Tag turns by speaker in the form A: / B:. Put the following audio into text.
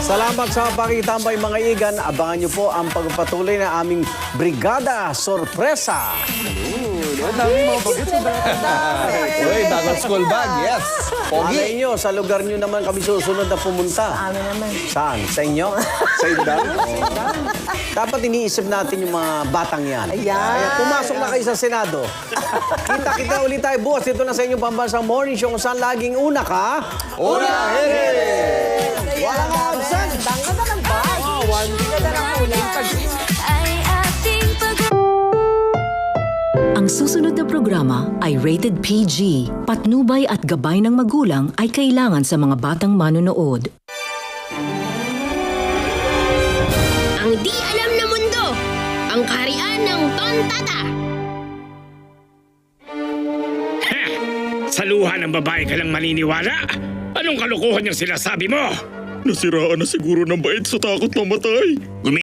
A: Salamat sa pakitambay mga igan. Abangan niyo po ang pagpatuloy na aming Brigada Sorpresa.
B: Ang dami mga bagets.
C: Uy, bagong school bag, yes.
A: Alay
C: Pogi.
A: nyo, sa lugar nyo naman kami susunod na pumunta.
D: Amin naman.
A: Saan? Sa inyo?
C: Sa indang.
A: Dapat iniisip natin yung mga batang yan.
D: Ayan.
A: Kaya pumasok na kayo sa Senado. Kita-kita ulit tayo bukas. Dito na sa inyong pambansang morning show kung saan laging una ka.
C: Una,
A: Walang absent.
D: Tangka na ng bag. Ganda ng ulan.
E: Ang susunod na programa ay rated PG. Patnubay at gabay ng magulang ay kailangan sa mga batang manonood.
F: Ang di alam na mundo, ang kaharian ng Tontata.
G: Sa luha ng babae ka lang maniniwala? Anong kalokohan yung sinasabi mo?
B: Nasiraan na siguro ng bait sa takot mamatay.